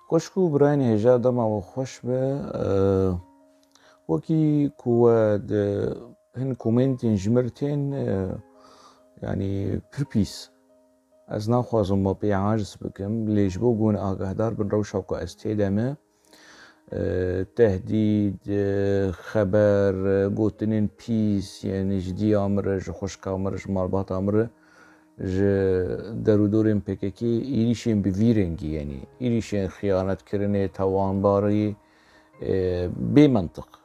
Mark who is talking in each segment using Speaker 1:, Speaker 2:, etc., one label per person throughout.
Speaker 1: خوشکو برانی هجا دما و خوش به وکی کواد هن کومنتین جمرتین يعني پرپیس از نخوازم ما بیعاجز بکم لیش بگون آگهدار بن روشا و استیدمه تهدید خبر گوتنین پیس يعني جدي عمره ج خوشك عمره ج مالبات عمره ج درو دورين PKK إيريشين بفيرنجي يعني إيريشين خيانة كرني توان باري بمنطق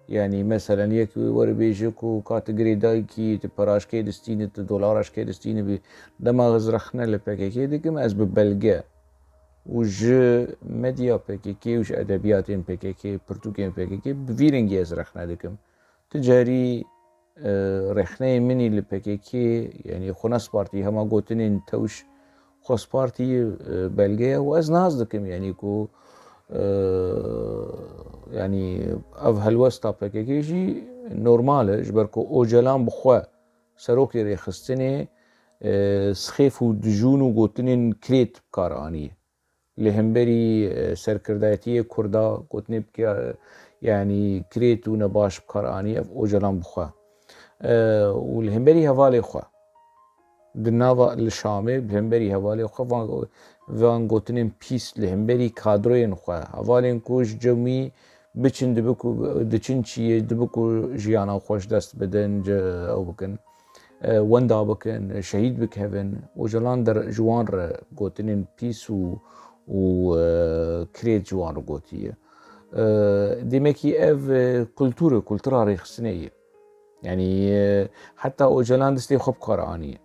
Speaker 1: يعني مثلا يك ور بيجيكو كاتيجوري دايكي تبراش كي دستيني $دولارش كي دستيني بي دما غزرخنا لPKK ديكم از ببلغة وج ميديا PKK وج ادبياتين PKK برتوكين PKK بفيرنجي ازرخنا ديكم تجاري رخنه مني لPKK يعني خناس بارتي هما قوتنين توش خاص بارتي بلغة واز ناز دكم يعني كو يعني اف هلوستا PKK جي نورماله جبركو اوجلان بخوا سروكي ريخستني سخيف و دجون و قوتنين كريت بكاراني لهمبري سركردايتي كردا قوتني بكا يعني كريت و نباش بكاراني اف اوجلان بخوا والهمبري هوالي خوا دناوا الشامي بهمبري هوالي خوا وان قوتنين بيس لهمبري كادروين خوا هوالين كوش جمي بچن دبكو دچن چي دبكو جيانا خوش دست بدن او بكن وندا بكن شهيد بك هفن وجلان در جوان را قوتنين بيس و كريت جوان را قوتيه ديمكي اف كولتورا ريخسنيه يعني حتى اوجلان دستي خب قرآنية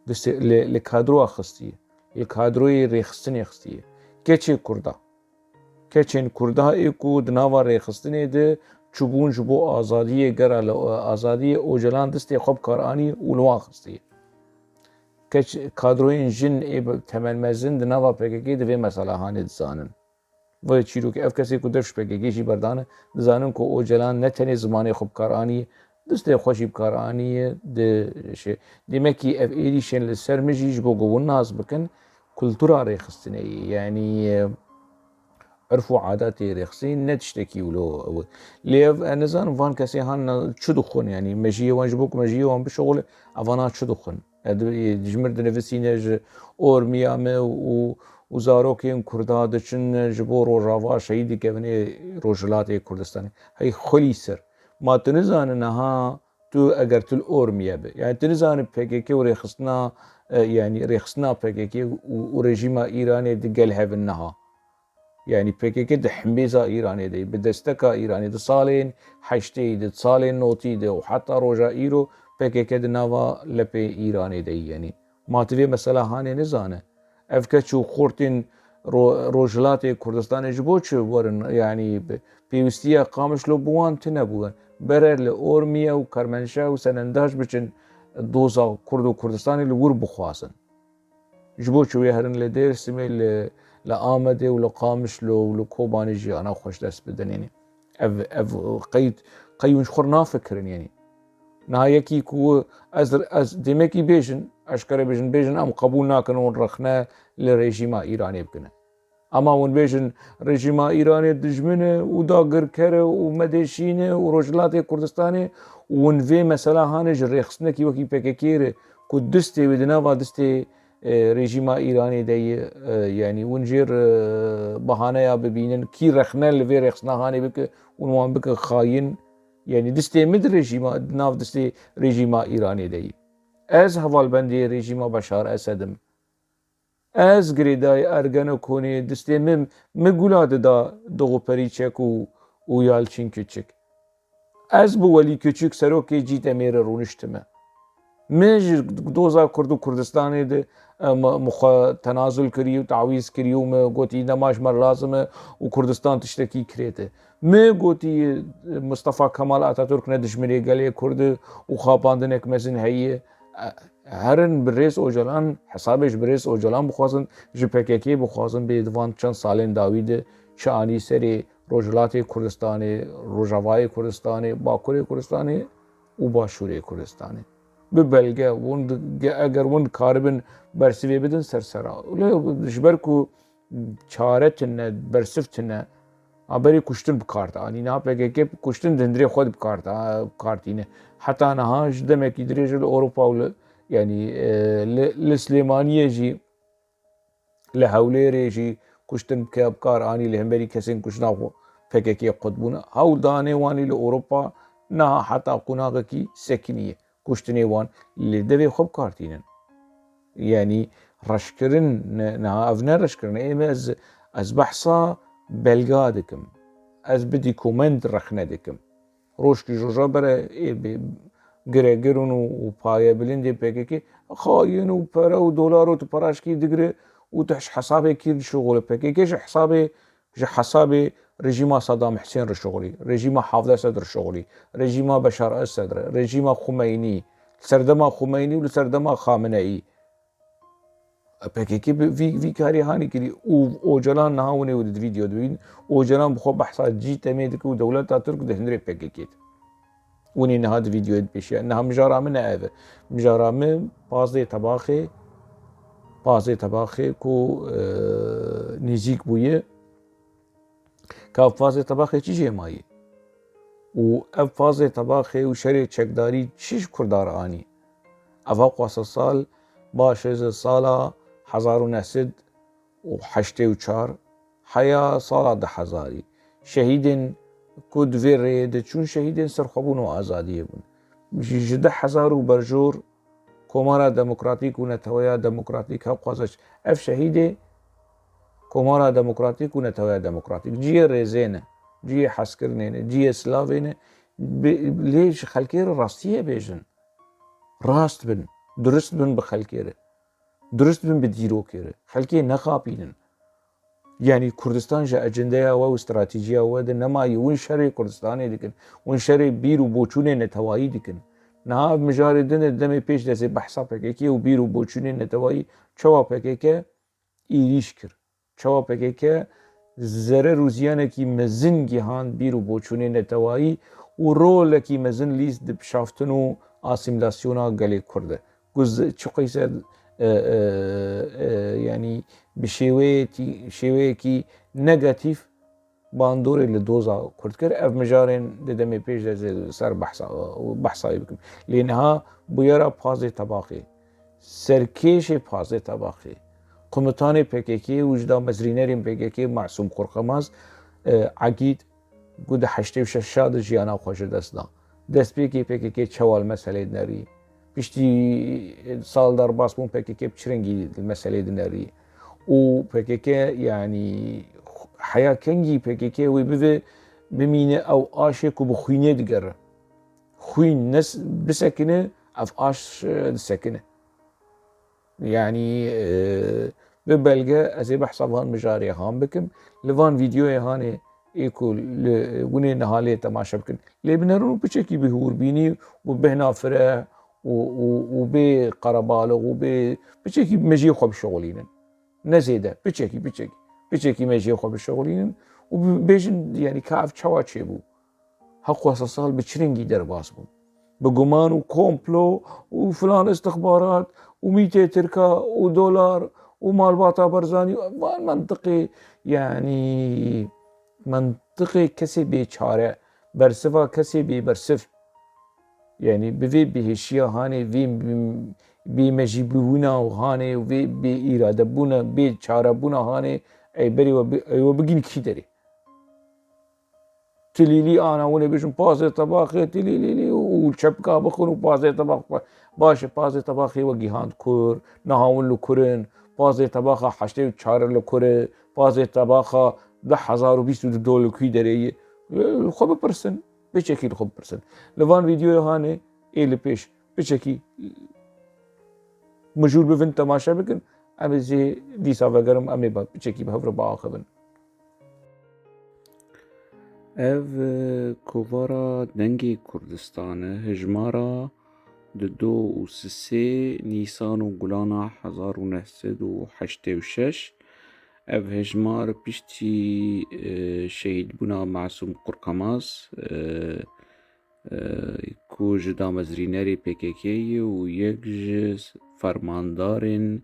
Speaker 1: دستي لكادرو اخستيه الكادروي ريخستني اخستيه كيچه كردا ايكو دناوا ريخستني ده چوبون جبو آزادی گرا آزادی اوجلان دستي خب قرآني ولوا اخستيه كيچ كادروين جن اي تمن مزن دناوا PKK ده مسئله هاني دزانن و چیرو که اف کسی کو درش PKK شي بردانه دزانن کو اوجلان نتني زمانه خب قرآني دسته خوشی بکارانیه ده شه دیمکی اف ایریشن لسر مجیج بو قوون ناس بکن كولتورا ريخستني يعني عرف وعادات ريخسين نتشتكي ولو ليف نزان فان كسي هان تشدخن يعني مجيه وانجبوك مجيه وان بشغل افانا تشدخن جمر دنفسينج اور ميامه وزاروكين كردا دچن جبور و راوا شهيدي كبني روجلات كردستاني هي خليسر ما تنزان انها تو اگر تل اور ميابه يعني تنزان PKK وريخسنا يعني ريخسنا PKK وريجيما ايراني دقل هفنها يعني PKK ده حميزة ايراني دي بدستكا ايراني ده صالين حشتي ده صالين نوتي ده وحتى روجا ايرو PKK ده ناوا لبي ايراني دي يعني ما تبي مسألة هاني نزانه افكتشو خورتين روجلاتي كردستان جبوتش ورن يعني بيوستيا قامش لو بوان تنبوان برر لأورميا وكرمنشاه وسننداش بچن دوزا كردو كردستاني لور بخواسن جبوتشو يهرن لدير سمي لآمده ولقامش لو كوباني جي انا خوش دست بدن يعني اف قيونش خورنا فكرن يعني نهايكي كو از ديمكي بيجن اشكره بيجن ام قبول ناكن ونرخنا لريجيما ايراني بكنا اما ون بيجن ريجيما ايراني دجمنه وداغر كره ومدشينه وروجلات كردستاني ون في مثلا هانج ريخسنكي وكي PKK كو دستي ودنا دستي ريجيما ايراني دي يعني ونجير بهانه يا ببينن كي رخنا لفي ريخسنا هاني بك ونوان بك خاين يعني دستي مد ريجيما ناف دستي ريجيما ايراني دي از هوالبندي ريجيما بشار اسدم از گریدای ارگانو کنی دسته مگولاد دا دو پریچک و یالچین küçük از بو ولی küçük سروکی جیت امیر رونشتمه مجر دوزا کردو کردستانی ده تنازل کری و تعویز کری و ما گوتی نماش مر لازمه و کردستان تشتکی کریته ما گوتی مصطفى كمال اتاتورک ندشمری گلی کرد و خواباندن اک مزن هیه هرن برئیس اوجلان حسابش برئیس اوجلان بخوازن جی PKK بخوازن به دوان چند سالین داوید شانی سری روجلات کردستانی روجاوای کردستانی باکوری کردستانی و باشوری کردستانی به بلگه وند اگر وند کاربن برسوی بدن سرسرا ولی جبر کو çaretine bersiftine aberi kuştun bkarta ani na PKK kuştun dindire xod bkarta kartine hatta naha demek ki direjil Avrupa yani li Süleymaniyye jî li Hewlêrê jî kuştun bike bkar ani li hemberî kesên kuştina xwe PKK xwed bûne hewl danê wanî li Avrupa naha heta qûnaqekî sekiniye kuştinê wan li devê xwe bikartînin yani reşkirin niha ev ne reşkirin ême ez behsa belga dikim ez bi dîkument rexne dikim roşkî joja bere giregirin û paye bilindê PKK xayîn û pere û dolar û tu paraşkî digire û tu hesabekî dişuxule PKK ji hesabê rejîma Saddam Hüseyin rişuxulî rejîma Hafez Esed rişuxulî rejîma Beşar Esed rejîma Xumeynî serdema Xumeynî û li serdema Xameneî PKK vî karî hanî kirî û ocalan niha hûn ê di vîdeo dibînin ocalan bi xwe behsa cî temê dike û dewleta Tirk di hundirê PKK hûn ê niha di vîdeoyê dipêşiya niha mijara min ne ev e mijara min pazê tebaxê ku nêzik bûye ka pazê tebaxê çi jê mayî û ev pazê tebaxê û şerê çekdarî çi ji Kurdar anî ev xwasa sal baş êzê sala 1984 heya sala 2000 şehîdên ku di vê rêyê de çûn şehîdên serxwebûn û azadiyê bûn ji 2000 û berjor Komara Demokratîk û Netewaya Demokratîk hev xwaze ev şehîdê Komara Demokratîk û Netewaya Demokratîk ciyê rêzê ne ciyê hezkirinê ne ciyê silavê ne lê ji xelkê re rastiyê bêjin rast bin durist bin bi xelkê re durist bin bi dîrokê re xelkê nexapînin yani Kurdistan ji ecendeya we û stratîjiya we de nemayî hûn şerê Kurdistanê dikin hûn şerê bîr û boçûnê netewayî dikin niha ev mijarê din e demê pêş destê behsa PKK û bîr û boçûnê netewayî çawa PKK êrîş kir çawa PKK zerer û ziyanekî mezin gihand bîr û boçûnê netewayî û rolekî mezin lîst di pişaftin û asîmîlasyona gelê Kurd e ku çi qîse yani bi şêweyekî negatîv bandorê li doza Kurd kir ev mijarên di demê pêş de ser behsayê bikim lê niha bûyera pazê tebaxê serkêşê pazê tebaxê komutanê PKK û ji da mezrînerên PKK Masûm Xurxemaz Egîd ku di 86 de jiyana xwe ji dest da destpêkê PKK çawa li meselê dinerî piştî sal derbas bûn PKK bi çi rengî li meselê dinerî û PKK yani heya kengî PKK wê bive bimîne ew aşê ku bi xwînê digere xwîn bisekine ev aş disekine yani bi belge ez ê behsa van mijarê han bikim li van vîdeoyê hanê ê ku hûn ê niha lê temaşe bikin lê binerin û piçekî bi hûrbînî û bêhna fireh û bê qerebalix û bê piçekî mejiyê xwe bişexulînin ne zêde piçekî mejiyê xwe bişexulînin û bêjin yani ka ev çawa çêbû hexwasa sal bi çi rengî derbas bûn bi guman û komplo û filan istixbarat û mîtê Tirka û dolar û malbata Barzanî van mentiqê yani mentiqê kesê bêçare bersiva kesê bêbersiv yani bi vê bêhêşiya hanê vê bêmejîbûna hanê û vê bêîradebûna bêçarebûna hanê ey berê we bigîn kî derê tilîlî ana hûn ê bêjin pazê tebaxê tilîlî û çepka bixin û pazê tebax baş e pazê tebaxê we gîhand kur niha hûn li kurin pazê tebaxa 84 li kur e pazê tebaxa 2022 li kî derê ye xwe bipirsin piçekî li xwe bipirsin li van vîdeoyê hanê ê li pêş piçekî mijûl bivin temaşe bikin em ê jê dîsa vegerim em ê piçekî bi hev re biaxivin ev kovara dengê Kurdistan e hejmara di 2 û 3 Nîsan û Gulana 1986 ev hejmar piştî şehîdbûna Masûm Xurxemaz ku ji damezrînerê PKKyê û yek ji fermandarên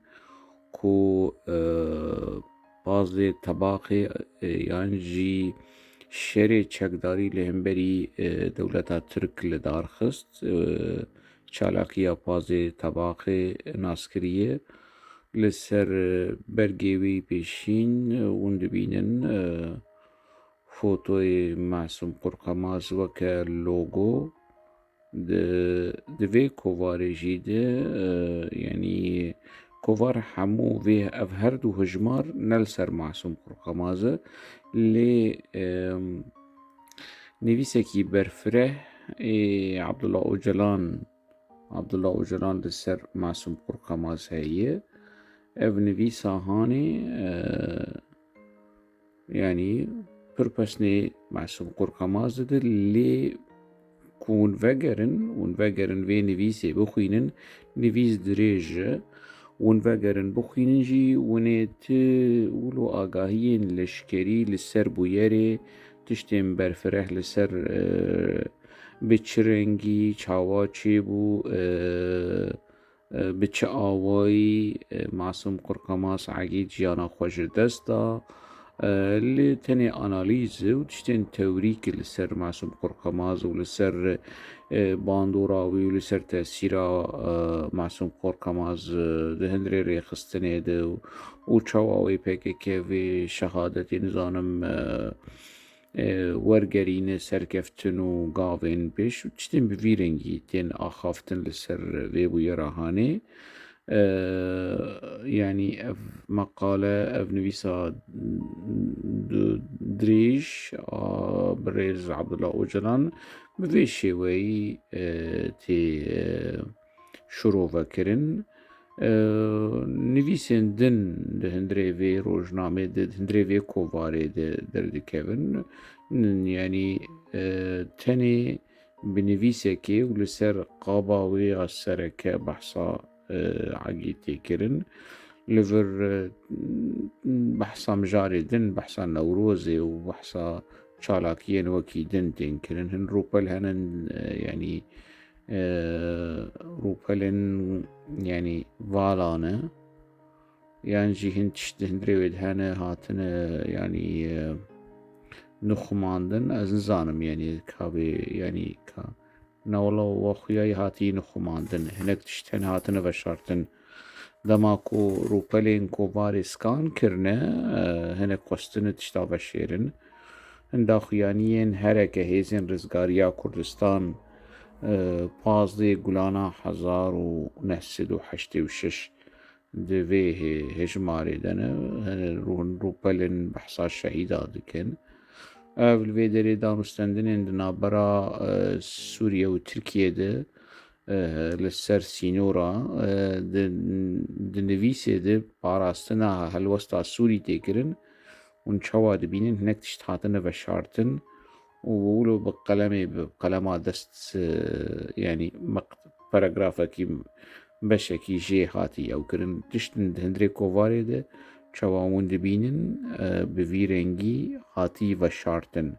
Speaker 1: ku bazı tabaqê yan jî şerê çekdarî li hemberî dewleta Tirk li dar xist. Çalakiya bazı tabaqê naskiriye li ser bergê wî pêşîn hûn dibînin fotoyê Masum Qurqemaz weke logo di vê kovarê jî de yanî kovar hemû vê ev her du hejmar ne li ser Masum Qurqemaz e lê nivîsekî berfireh Abdullah Öcalan li ser Masum Qurqemaz heye. Ev nivîsa hanê yanî pir pesnê Masum Qurqemaz dide lê ku hûn vegerin vê nivîsê bixwînin, nivîs dirêj e. Hûn vegerin bixwînin jî hûnê ti wilo agahiyên leşkerî li ser bûyerê, tiştên berfireh li ser bi çi rengî çawa çêbû, bi çi awayî Masum Qurqemaz egî ciyana xwe ji dest da. Lê tenê analîz û tiştên tewrîk li ser Masum Qurqemaz û li ser bandora wî û li ser tesîra Masum Qurqemaz di hindirê rêxistinê de û çawa wê PKK vê şehadetê nizanim wergerîne serkeftin û gavên pêş û tiştên bi vî rengî tên axaftin li ser vê bûyera hanê. Yani ev makale, ev nivîsa dirêj bi rêz Abdullah Öcalan bi vê şêweyî tê şîrovekirin. Nivîsên din di hindirê vê rojnamê de di hindirê vê kovarê de derdikevin. Yani tenê bi nivîsekê û li ser qaba wê ya sereke behsa egî têkirin. Li vir behsa mijarê din, behsa Newrozê û behsa çalakiyên wekî din tên kirin. Hin rûpel henin yanî rûpelên yanî valan e. Yan jî hin tişt di hindirê wê de hene hatine yanî nixumandin. Ez nizanim yanî kavê yanî ka newla waxuyayî hatiyî nixumandin. Hinek tişt hene hatine veşartin. Dema ku rûpelên kovarê skan kirine hinek xwestine tişta veşêrin. Hin daxuyaniyên hereke hêzên Rizgariya Kurdistan pazlê gulana 1986 di vê hejmarê de ne rûpelên behsa şehîda dikin. Ev li vê derê danûstendinên di navbera Sûriye û Tirkiyeyê li ser sînora di nivîsê de parastina helwesta Sûrî têkirin hûn çawa dibînin hinek tişt hatine veşartin û wilo bi qalemê bi qalema dest yanî paragrafekî beşekî jê hatî ewkirin. Tiştin di hindirê kovarê de çawa hûn dibînin bi vî rengî hatî veşartin.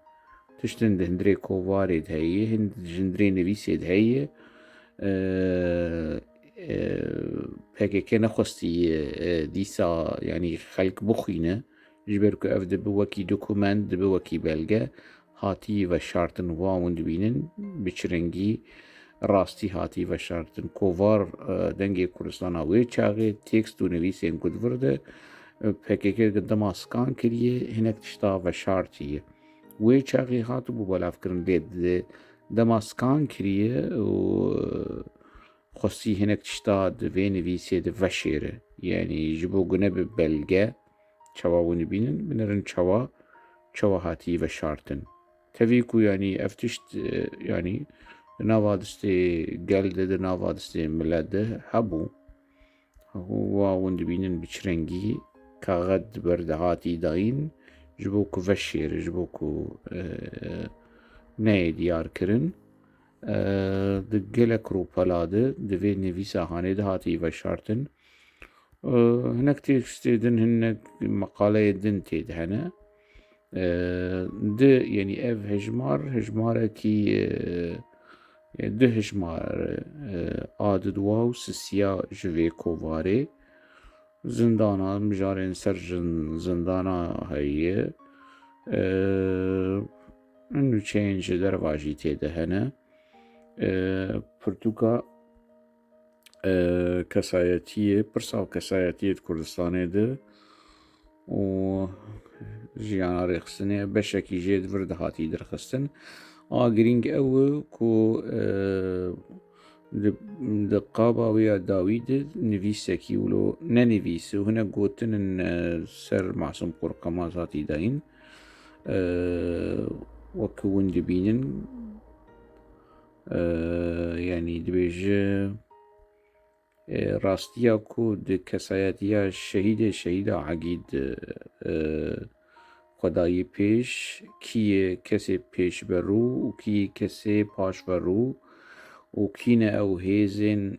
Speaker 1: Tiştin di hindirê kovarê de heye, hin di hindirê nivîsê de heye. PKK nexwestiye dîsa yanî xelk bixwîne ji ber ku ev dibe wekî dokûment, dibe wekî belge hatî veşartin wa hûn dibînin bi çi rengî rastî hatî veşartin. Kovar dengê Kurdistana wê çaxê tekst û nivîsên ku divir de PKK dema skan kiriye hinek tişta veşartiye. Wê çaxê hatibû belavkirin lê dema skan kiriye û xwestî hinek tişta di vê nivîsê de veşêre. Yani ji bo gune bi belge çawa hûn dibînin binirin çawa hatî veşartin. Tevî ku yanî ev tişt yanî di nava distê gel de di nava distê millet de hebû. Wa hûn dibînin bi çi rengî kaxet di ber de hatî dayîn ji bo ku veşêre, ji bo ku neyê diyar kirin. Di gelek rûpela de di vê nivîsa hanê de hatî veşartin. Hinek tekstê din hinek meqaleyê din tê de hene. Di yanî ev hejmarekî di hejmar a di dua û sisiya ji vê kovarê زندانا مجارين سر زندانا هي انو چینج درواجی تیده هنه پرتوکا کەسایەتیە پرسا و کەسایەتیت کوردستانê de û jiyana rêxistinê beşekî jê vir dihatî dirxistin a girîng ew e ku di qaba wê ya dawî de nivîsekî wilo nenivîse û hinek gotinin ser Masum Qurqemaz hatî dayîn wekî hûn dibînin yanî dibêje راستیا کو د کسایتیا شهیدا عقید خدایی پیش کیه کسی پیش برو و کیه کسی پاش برو و کینه او هیزن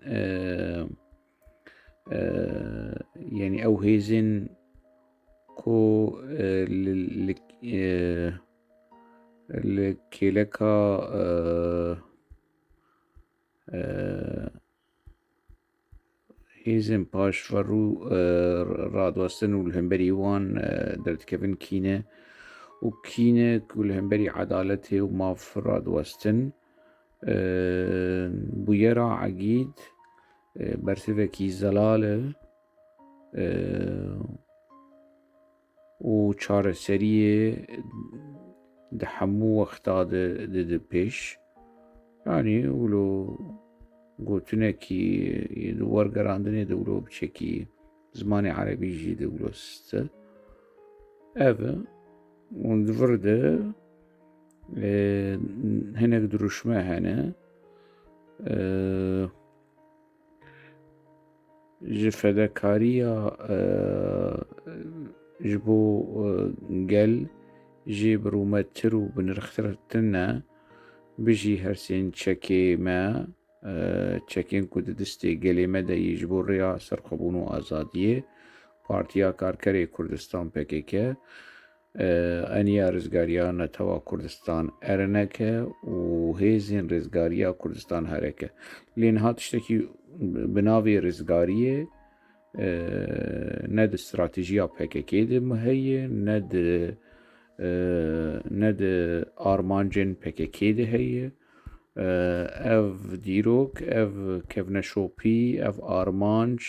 Speaker 1: یعنی او هیزن کو لکیلکا هیزن پاش فرو رادوستن و الهمبری وان دردکفن کینه و کینه که الهمبری عدالته و ماف رادوستن بویرا عقید برسوکی زلاله و چاره سریه ده همو وقتا ده پیش yani ولو گوتنێکی وەرگەڕاندنێ دەولۆ بچێکی زمانی عەرەبیژی دەولۆستە ئەڤ وردە هەنێک دروشمە هەنە ji fedekariya ji bo gel jê birûmettir û binirxtir tune bijî hersên çekê me çekên ku di distê gelê me de yî ji bo rêya serxwebûn û azadiyê Partiya Karkerê Kurdistan PKK eniya Rizgariya Netewa Kurdistan Ereneke û hêzên Rizgariya Kurdistan Hereke lê niha tiştekî bi navê rizgariyê ne di stratejiya PKK de heye ne di armancên PKK de heye ev dîrok ev kevneşopî ev armanc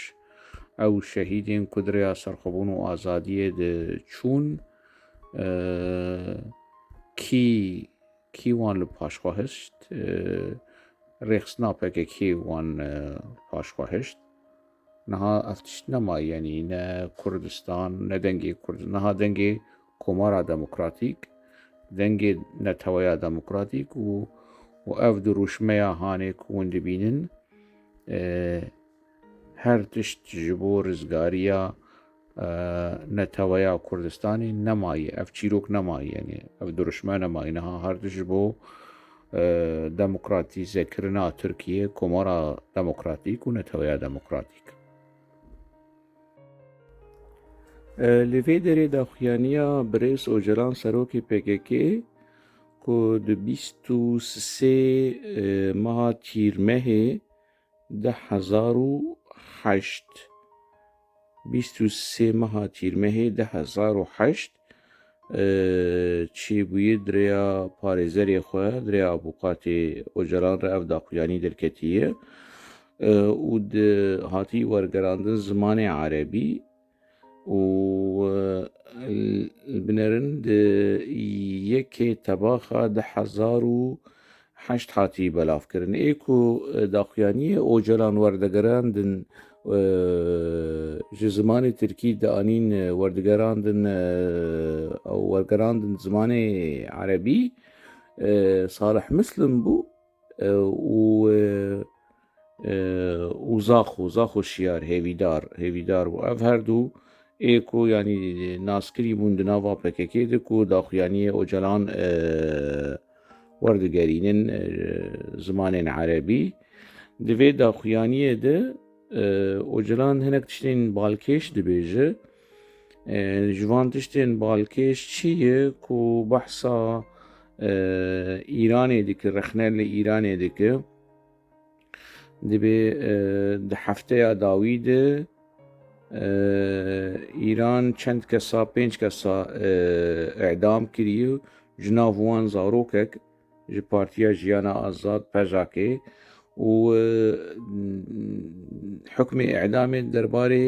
Speaker 1: ew şehîdên ku di rêya serxwebûn û azadiyê de çûn kî wan li paşxwahişt rêxistina PKK wan paşxwahişt niha ev tişt nemayî yanî ne Kurdistan ne dengê Kurdistan niha dengê Komara Demokratîk dengê Netewaya Demokratîk û ev dirûşmeya hanê ku hûn dibînin her tişt ji bo rizgariya Netewaya Kurdistanê nemayî ev çîrok nemayî yanî ev dirûşme nemayî niha her tişt ji bo demokratîzekirina Tirkiye Komara Demokratîk û Netewaya Demokratîk li vê derê daxuyaniya Birêz Ocalan serokê PKK ku di 23 meha Tîrmehê 2008 23 meha Tîrmehê 2008 çêbûyê dirêya parêzerê xwe dirêya Abuqatê Ocalan re ev daxuyanî derketiye û hatî wergerandin zimanê Erebî û binerin di yekê tebaxa 2008 hatî belavkirin ê ku daxuyaniyê Ocalan werdegerandin ji zimanê Tirkî de anîn wergerandin zimanê Erebî Salih Muslim bû û Zaxo Şiyar hêvîdar bû ev her du ê ku yanî naskirî bûn di nava PKK de ku daxuyaniyê Ocalan werdigerînin zimanên Erebî di vê daxuyaniyê de Ocalan hinek tiştên balkêş dibêje ji van tiştên balkêş çi ye ku behsa Îranê dike rexne li Îranê dike dibê di hefteya dawî de ایران چند کسا 5 کسا اعدام کریه جناف وان زاروکک ji Partiya Jiyana Azad PJK û hukmê e'damê derbarê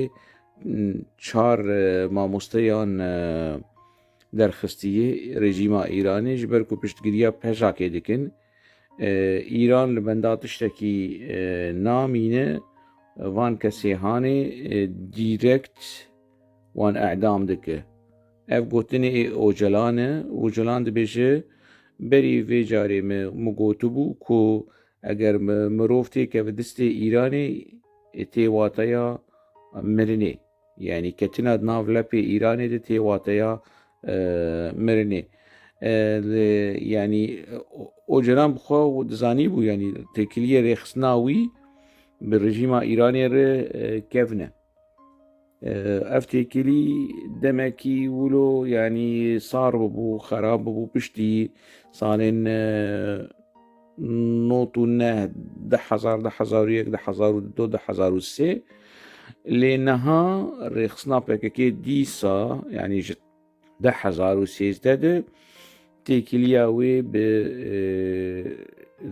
Speaker 1: 4 mamosteyan derxistiyê rejîma Îranê ji ber ku piştgiriya PJK dikin. Îran li benda tiştekî namîne van kesê hanê dîrekt wan e'dam dike. Ev gotinê Ocalan e. Ocalan dibêje berî vê carê min gotibû ku eger mirov têkeve distê Îranê tê wateya mirinê. Yani ketina nav lepê Îranê de tê wateya mirinê. Yani Ocalan bixwe dizanîbû yani têkiliyê rêxistina wî bi rejîma Îranê re kevne. Ev têkilî demekî wilo yani sar bibû, xerab bibû piştî salên 99 2001 2002 2003 lê niha rêxistina PKK dîsa yani ji 2013 de têkiliya wê bi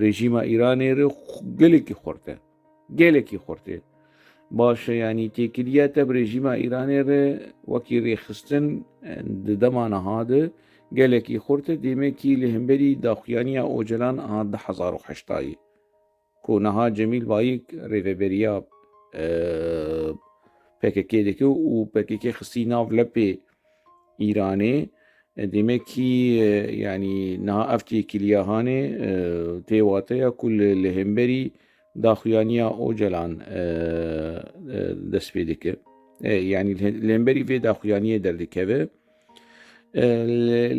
Speaker 1: rejîma Îranê re gelekî xurt e. Gelekî xurt e. Baş e yani têkiliya te bi rejîma Îranê re wekî rêxistin di dema niha de gelekî xurt e demekî li hemberî daxuyaniya Ocalan a 2008 ku niha Cemîl Bayîk rêveberiya PKK dike û PKK xistî nav lepê Îranê demekî yani niha ev têkiliya hanê tê wateya ku li hemberî daxuyaniya Ocalan dest pê dike. Yani li hemberî vê daxuyaniyê derdikeve.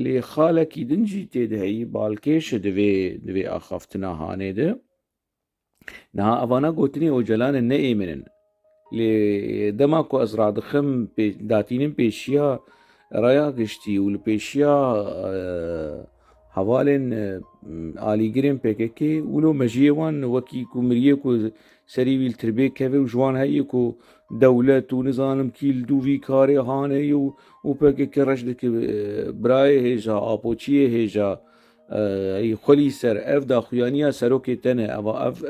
Speaker 1: Lê xalekî din jî tê de heyî balkêş e di vê axaftina hanê de. Niha evana gotinê Ocalanê neêminin. Lê dema ku ez radixim datînin pêşiya raya giştî û li pêşiya hevalên alîgirên PKK wilo mejiyê wan wekî ku miriye ku serî wî li tirbê keve û ji wan heye ku dewlet û nizanim kî li dû vî karê haneye û PKK reş dike birayê hêja apoçiyê hêja xwelî ser ev daxuyaniya serokê te ne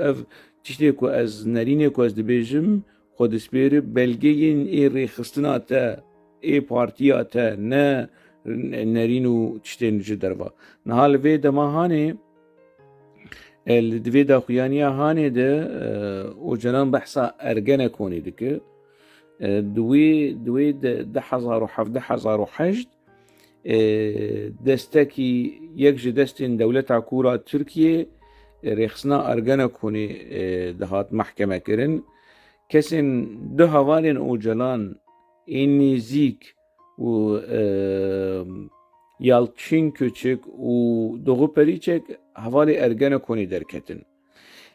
Speaker 1: ev tiştê ku ez nerînê ku ez dibêjim xwe dispêre belgeyên ê rêxistina te ê partiya te ne nerîn û tiştên ji derve. Niha li vê dema hanê di vê daxuyaniya hanê de Ocalan behsa Ergenekonê dike. Di wê 2007-2008 destekî yek ji destên dewleta kûra Tirkiye rêxistina Ergenekonê dihat mehkemekirin. Kesên du hevalên Ocalan ên nêzik û Yalçin Köçek û Doğu Perîçek hevalê Ergenekonê derketin.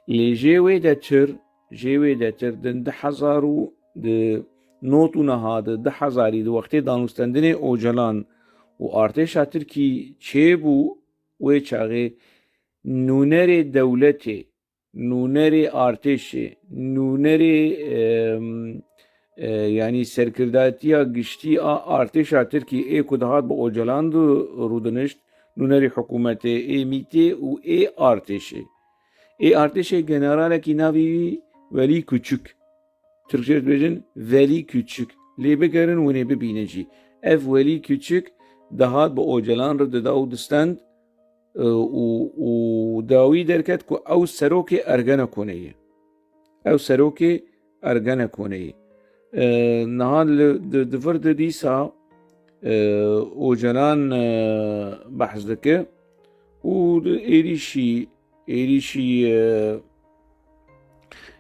Speaker 1: Lê jê wê de tir din 2009 niha di 2000 di wextê danûstendinê Ocalan û artêşa Tirkî çêbû wê çaxê nûnerê dewletê, nûnerê artêşê, nûnerê yani serkirdatiya giştî a artêşa Tirkî ê ku dihat bi Ocalan de rûdinişt nûnerê hikûmetê ê mîtê û ê artêşê. Ê artêşê generalekî navê wî Welî Küçük. Tirkçe dibêjin Velî Küçük. Lê bigerin winê bibînin jî. Ev Welî Küçük dihat bi Ocalan re dida û distend û dawî derket ku ew serokê Ergenekonê ye. Ew serokê Ergenekonê ye. Niha di vir de dîsa Ocalan behs dike û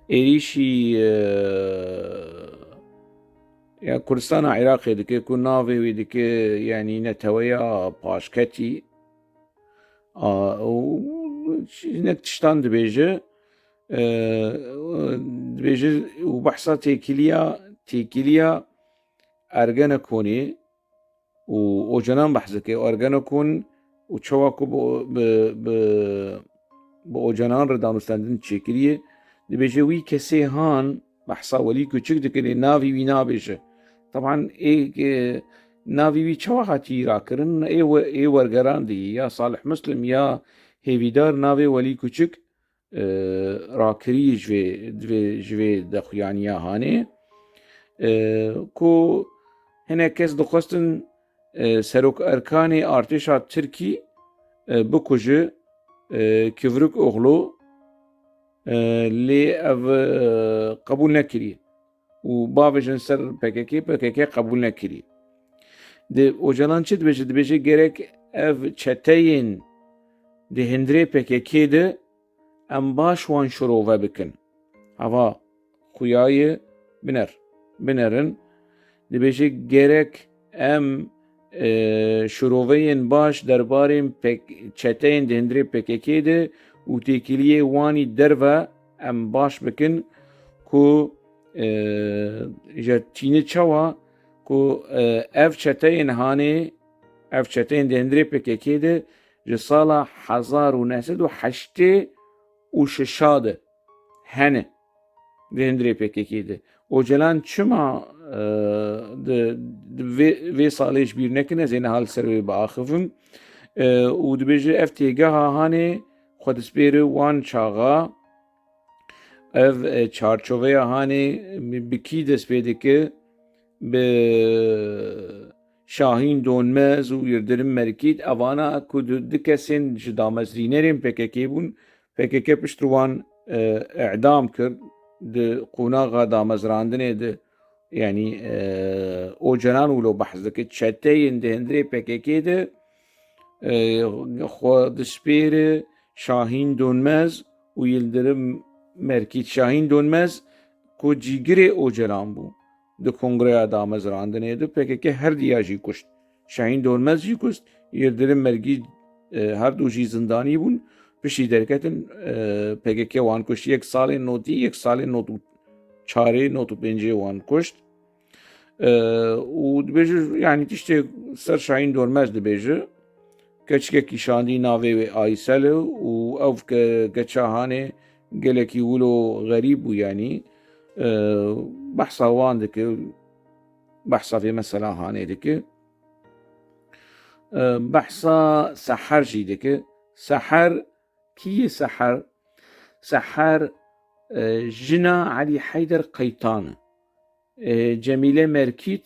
Speaker 1: êrîşî ya Kurdistana Iraqê dike ku navê wê dike yani Neteweya Paşketî û hinek tiştan dibêje û behsa têkiliya Ergenekonê û Ocalan behs dike Ergenekon û çawa ku bi Ocalan re danûstendin çêkiriye dibêje wî kesê han behsa Welî Küçük dike lê navê wî nabêje طبعا ناوی وی چوا هاتی راکرن ای ورگران دی یا صالح مسلم یا هیویدار ناوی ولی کوچک راکری جوی دخویانیا هانه کو هنه کس دخواستن سروک ارکان ارتشا ترکی بکجه کفرک اغلو لی او قبول نکری و باوجن سر PKK قبول نکری ده Öcalan çi dibêje dibêje gerek ev çeteyên di hindirê PKK de em baş wan şirove bikin hava xuyayê binerin dibêje gerek em şiroveyên baş derbarên çeteyên di hindirê PKK de û têkiliyê wanî derve em baş bikin ku ji Çînê çawa ku ev çeteyên hanê ev çeteyên di hindirê PKK de ji sala 1908 û şişa de hene di hindirê PKK de Öcalan çima vê salê ji bîr nekin ez ê nihal ser wê biaxivim û dibêje ev têgeha hanê xwe dispêre wan çaxa ev çarçoveya hanê bi kî dest pê dike bi Şahîn Donmez û Yildirim Merkît evana ku du kesên ji damezrînerên PKK bûn PKK piştî wan e'dam kir di qonaxa damezrandinê de yani Öcalan wilo behs dike çeteyên di hindirê PKK de xwe dispêre Şahîn Donmez û Yildirim Merkît Şahîn Donmez ku cîgirê Öcalan bû di kongreya damezrandinê de PKK her diya jî kuşt Şahîn Donmez jî kuşt Yildirim Merkît her du jî zindanî bûn piştî derketin PKK wan kuşt yek salên notî yek salên not û çarê not û pêncê wan kuşt û dibêje yani tiştê ser Şahîn Donmez dibêje keçikekî şandî navê wê Aysel û ew keça hanê gelekî wilo xerîb bû yani behsa wan dike behsa vê mesela hanê dike behsa Seher jî dike Seher kî ye Seher jina Elî Heyder Qeytan e Cemîle Merkît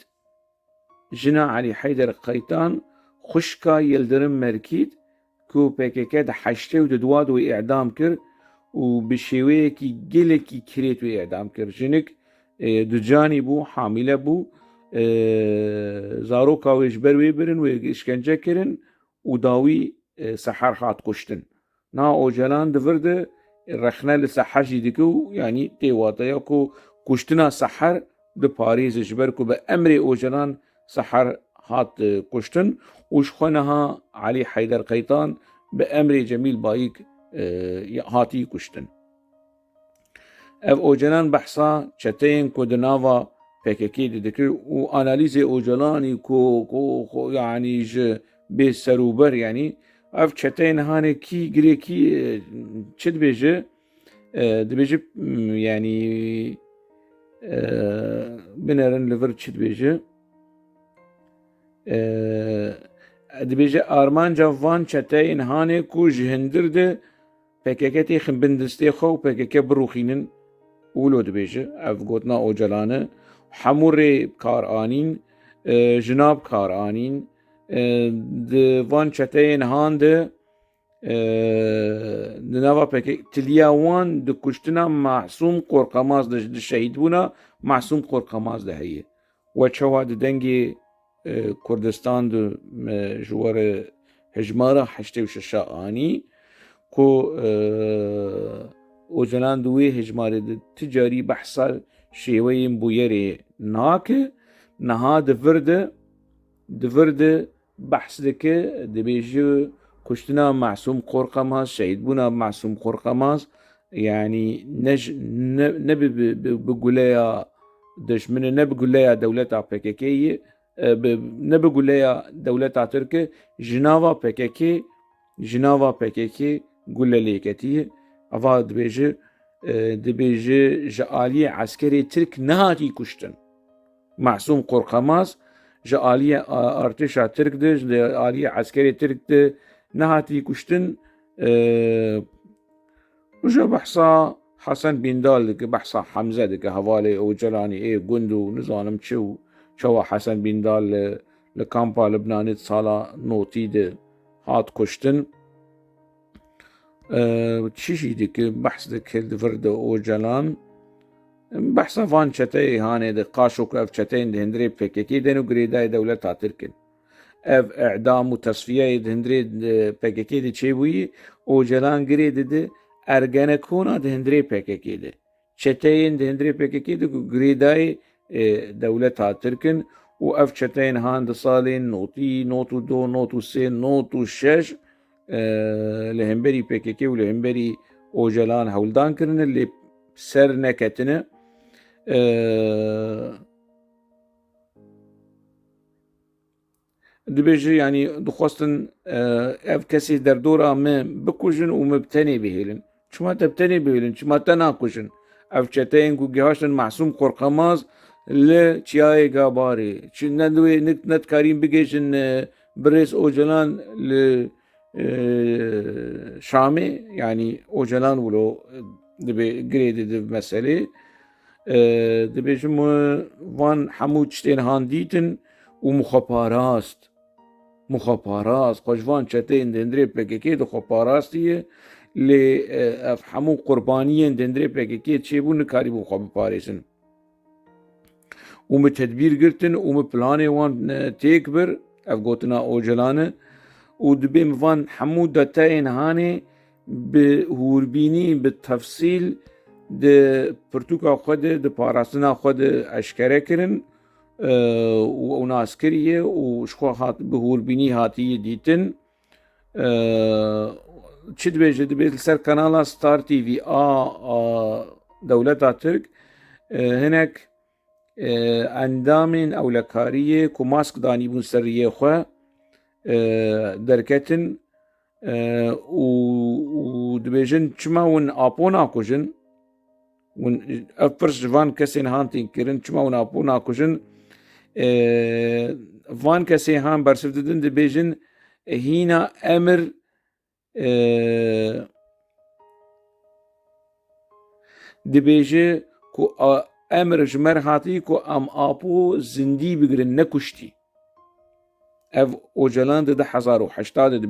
Speaker 1: jina Elî Heyder Qeytan xuşka Yildirim Merkît ku PKK di heştê û di duwa de wê e'dam kir û bi şêweyekî gelekî kirêt wê e'dam kir jinik ducanî bû hamîle bû zaroka wê ji ber wê birin wê işkence kirin û dawî Seher hat kuştin na Öcalan divir de rexne li Seher jî dike û yani tê wateya ku kuştina Seher di Parîzê ji ber ku bi emrê Öcalan Seher hat kuştin û ji xwe niha Elî Heyder Qeytan bi emrê Cemîl Bayîk hatî kuştin ev Öcalan behsa çeteyên ku di nava PKK de dikir û analîzê Öcalanî ku yani ji bê serûber yani ev çeteyên hanê kî girê kî çi dibêje dibêje yani binerin li vir çi dibêje dibêje armanca van çeteyên hanê ku ji hindir de PKK tê xinbin distê xwe û PKK birûxînin wilo dibêje ev gotina Öcalanê hemû rê kar anîn jinav kar anîn di van çeteyên han de di nava PKK tiliya wan di kuştina Masûm Qorqemaz de di şehîdbûna Masûm Qorqemaz de heye we çawa di dengê Kurdistan de ji were hejmara heştê û şeşa anî ku Öcalan di wê hejmarê de ti carî behsa şêweyên bûyerê nake niha divir de behs dike dibêje kuştina Masûm Qorqemaz şehîdbûna Masûm Qorqemaz yani ne bi guleya dijminê ne bi guleya dewleta PKK'yê ne bi guleya dewleta Tirkê ji nava PKK gule lêketiye ava dibêje ji aliyê eskerê Tirk nehatî kuştin معصوم قرقماز جا آلیه ارتشا ترک ده جا آلیه عسکری ترک ده نهاتی کشتن وجا بحثا حسن بندال دك بحثا حمزة دك هوالي او جلاني ايه قندو نزانم شو حسن بندال لكامبا لبنانيت صالا نوتي ده هات كشتن تشيشي دك بحث دك هلد فرد او جلان بحثا فان چتاي هاني دك قاشوك اف چتاين ده هندري بكيكي دنو قريداي دولتا تركن اف اعدام و تصفیه هندری پککی ده چه بویی او جلان گرید ده ارگنکونا ده هندری پککی ده چتین ده هندری پککی ده گریدای دولت ها ترکن و اف چتین هاند سالین نوتی نوتو دو نوتو سه نوتو شش لهمبری پککی و لهمبری او جلان هولدان کرن اللي سر نکتنه دبيجي يعني دخواستن اف كسي دردورا ما بكوجن ومبتني بهيلن شما تبتني بهيلن شما تناكوجن اف چتين كو جهاشن معصوم قرقماز ل چياي غاباري چ ندوي نت كارين بيجن بريس اوجلان ل شامي يعني اوجلان ولو دبي جريد دب مسألة دبيجم وان حمود شتين هانديتن ومخابراست مخابرات خوشوان چتين دندري PKK دو خبراستيه ل افحمو قربانيين دندري PKK تشيبون كاري بو خباريسن وم تدبير قرتن وم بلاني وان تيكبر اف قوتنا اوجلانه ودبيم وان حمو داتاين هاني بهوربيني بالتفصيل د پرتوكا خود د پاراستنا خود اشكره کرن و ناسکریه و شخوا هات بهوربینی هاتیه دیتن چی دبیجه دبیجه سر کانالا ستار تی وی دولتا ترک هناك اندامين او لکاریه که ماسک دانی بون سریه خواه درکتن و دبیجن چما ون آپونا کجن ون افرش جوان کسین هانتین کرن چما ون آپونا کجن وان کسی هم برسف دادن دبیجن هینا امر دبیجه که امر جمر هاتی که ام آپو زندی بگرن نکشتی اف اوجلان ده 1080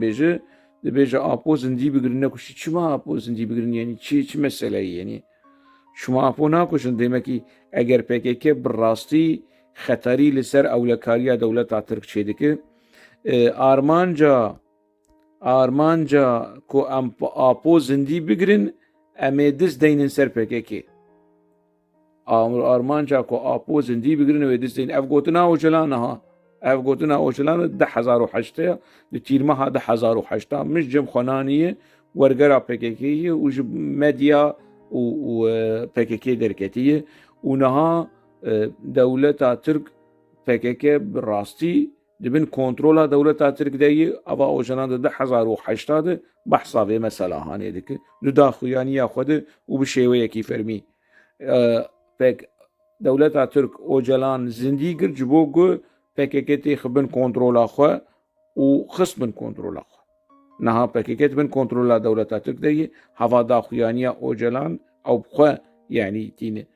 Speaker 1: دبیجه آپو زندی بگرن نکشتی چما آپو زندی بگرن یعنی چی مسئله یعنی شما آپو ناکشن دیمکی اگر PKK براستی خطری لسر اولکاریا دولت ترک چه دکه آرمانجا کو ام آپو زندی بگرن امی دست دینن سر PKK آرمانجا کو آپو زندی بگرن و دست دین اف گوتنا اوچلان 1008 لتیرما ها 1008 مش جم خنانیه ورگرا PKK و جب مدیا و PKK درکتیه و نها دولتا ترک PKK براستي دبن كنترولا دولتا ترك داي ابا اوجنان ده 1080 بحثا في مسألة هاني ديك نداخو يعني ياخد وبشيوية كي فرمي بك دولتا ترك اوجلان زنديقر جبوغو PKK تيخبن كنترولا خوا وخصبن كنترولا خوا نها PKK تبن كنترولا دولتا ترك داي هوا داخو يعني اوجلان او بخوا يعني تيني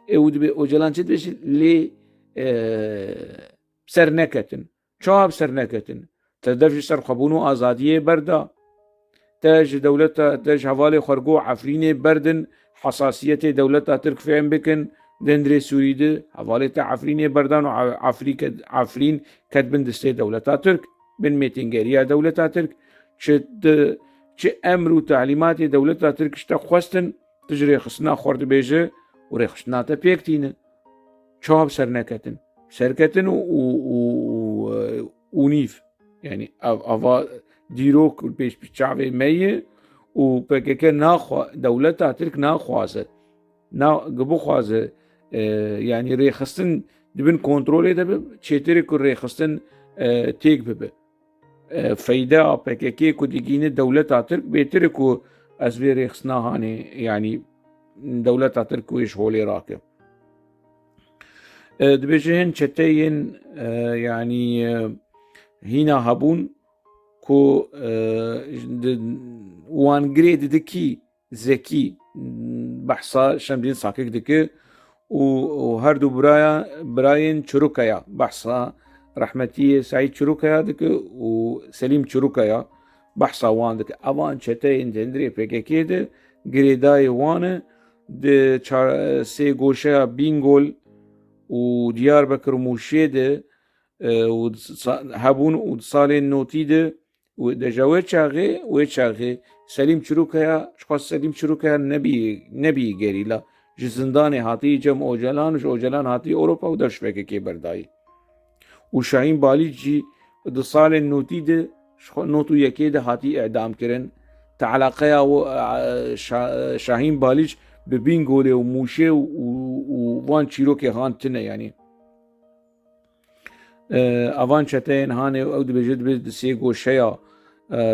Speaker 1: اوجلان چه بشه لی سر نکتن چاب سر نکتن تدفش سر خبونو آزادیه بردا تاج دولتا تاج حوالی خرگو عفرین بردن حساسیت دولتا ترک فهم بکن دندري سوري ده حوالی تا عفرین بردن و عفرین کدبن دسته دولتا ترک بن ميتنجريا دولتا ترک چه امر و تعلیمات دولتا ترک شتا خواستن تجري خصنا خورد بيجه وريخشنا تا بيكتين چاب سركتن ونيف يعني افا ديروك البيش بشعبي مية و PKK ناخوا دولتا ترك ناخوازه قبو خوازه يعني ريخستن دبن كنترولي دب چيتري كو ريخستن تيك بب فايدة PKK كو ديگين دولتا ترك بيتري كو ازبي ريخستنا هاني يعني دولتا ترك ويش هولي راكب دبيجي هن چتين يعني هنا هبون كو وان جريد دكي زكي بحثا شمدين ساكك دكي وهردو براين چروكايا بحثا رحمتي سعيد چروكايا دكي وسليم چروكايا بحثا وان دكي اوان چتين دندري PKK ده جريداي وان ده سي گوشا بينغول وديار بكر موشي ده هبون وصالين نوتي ده ودجاوي چاغي وچاغي سليم چروكايا شخص سليم چروكايا نبي گريلا جزندان هاتي جم اوجلان هاتي اوروبا ودرش PKK برداي وشاهين باليجي دو صالين نوتي ده نوتو يكي ده هاتي اعدام كرن تعلقيا شاهين باليج ببينغولي وموشي ووان چيروكي هانتنه يعني اوان چتين هاني او دبجد بد سي گوشيا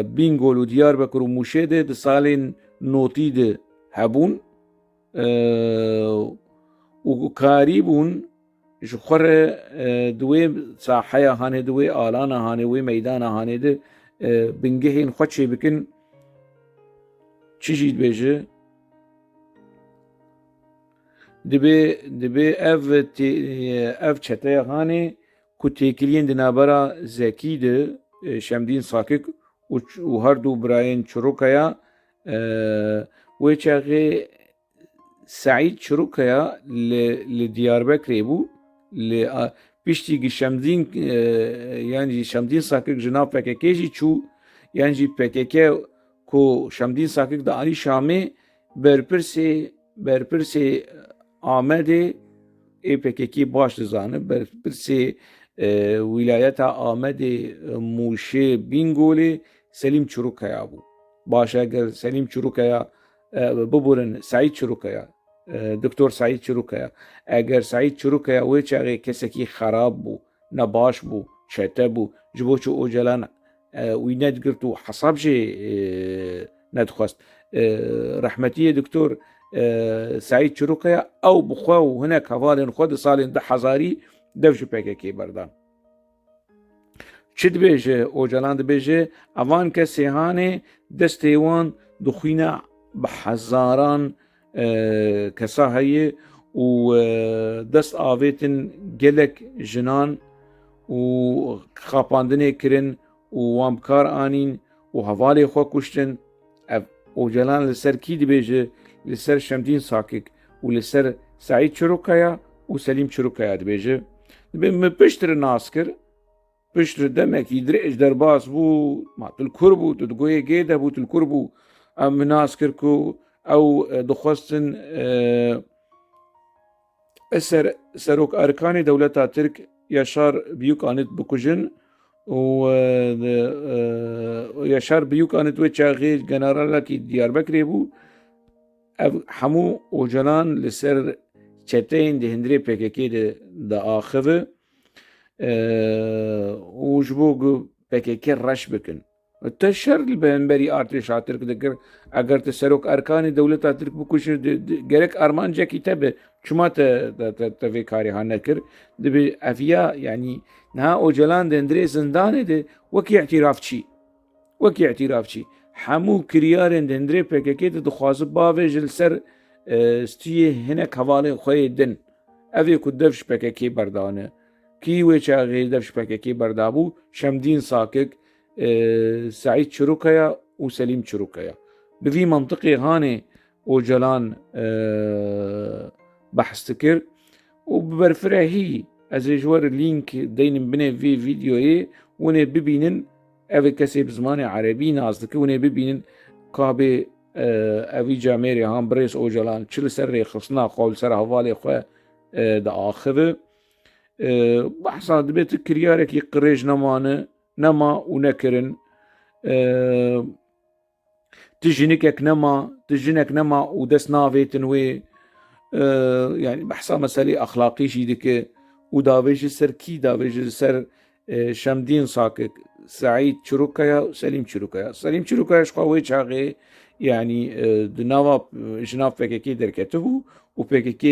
Speaker 1: بينغول وديار بكر وموشي ده صالين نوتي ده هبون وكاريبون جخور دوي ساحيا هاني دوي آلانا هاني وي ميدانا هاني ده بنجهين خوشي بكن چيجي دبجه دبي اف چتيا هاني كو تيكلين دنابرا زكي ده شمدين ساكك وهردو براين چروكايا ويچاغي سعيد چروكايا لدياربكر بو بيشتي شمدين يعني شمدين ساكك جناب PKK جي چو يعني PKK كو شمدين ساكك دا آني شامي برپرسي آمده PKK باش دزانه برپرسي ولايتا آمده موشي بينغولي سليم چروكايا بو باشا اگر سليم چروكايا ببورن سعيد چروكايا دكتور سعيد چروكايا اگر سعيد چروكايا ويچاغي كسكي خراب بو نباش بو چته بو جبو چو اوجلان وينت گرتو حساب جي ندخست رحمتي دكتور سعيد چروكايا او بخواو هناك هفالين خود صالين ده حزاري devşi PKK berdan. Çi dibêje Ocalan dibêje evan kesê hane destê wan dixwîne bi hezaran kesa heye û dest avêtin gelek jinan û xapandinê kirin û wan bikar anîn û hevalê xwe kuştin. Ev Ocalan li ser kî dibêje? Li ser Şemdîn Sakik û li ser Saîd Çirokaya û Selîm Çirokaya dibêje. من پشتر ناسکر پشتر دمك يدرئج درباس بو ما تلكر بو تدقوية جيدة بو تلكر بو ام ناسكر كو او دخوستن اسر سروك اركاني دولتا ترك يشار بيوك آنت بكجن و يشار بيوك آنت وچاغي جنرالا كي ديار بكري بو همو اوجلان لسر چتين دي هندري PKK ده آخذه وجبوغ PKK رش بكن تشر البنبري ارتش عترك دكر اگر تسروك اركان دولة عترك بكشر جرك ارمان جا كتابه شما تفي كاري هانكر دبي افيا يعني نها اوجلان دندري زندان ده وكي اعتراف شي حمو كريارن دندري PKK ده دخواز باوي جلسر ستيه هناك حوالي خوي دن اوی کو دفش PKK بردانه کی وچاغي دفش PKK بردابو شمدين ساكك سعيد چروكايا وسليم چروكايا بفي منطقي هاني اوجلان بحث تكر وببرفره هي ازيجور لينك دين بني في فيديو ايه وني ببينن اوي كسي بزمان عربي نازدك وني ببينن كابي اوی جاميري هان بريس اوجلان چل سر خصنا قول سر حوالي خواه ده آخذه بحثا دبيت كريارك يقريج نما ونكرن تجنكك نما ودس نافيتن وي يعني بحثا مسألة أخلاقي شي دك وداويج سر كي داويج سر شمدين ساكك سعيد چروكايا سليم چروكايا شخوي چاغي يعني دناوا جناب PKK دركته و PKK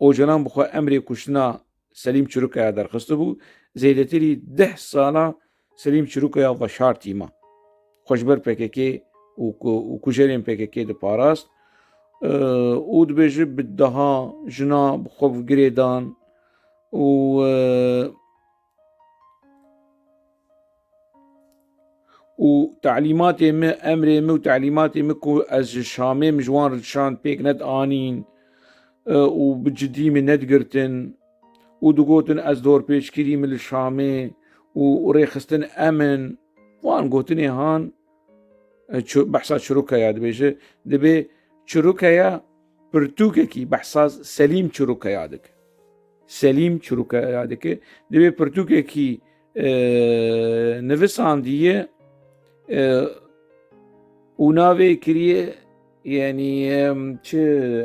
Speaker 1: اوجلان بخوا امري كشنا سلیم چروکیا درخست بو زیدتری 10 سالا سلیم چروکیا و شارتیما خوشبر پککی و کجرین پککی د پاراست او دبیجه بدها جنا بخوف گریدان و تعلیمات امر و تعلیمات کو از شامه مجوان رشان پیک ند آنین و بجدی من ندگرتن و دگوتن از دور پیشکری من شامه و ریخستن امن وان گوتنی هان بحثات چروکیا دبیجه دبی چروکیا پرتوکه کی بحثاز سلیم چروکیا دک سلیم چروکیا دک دبی پرتوکه کی نویسان دیه و ناوی کریه یعنی چه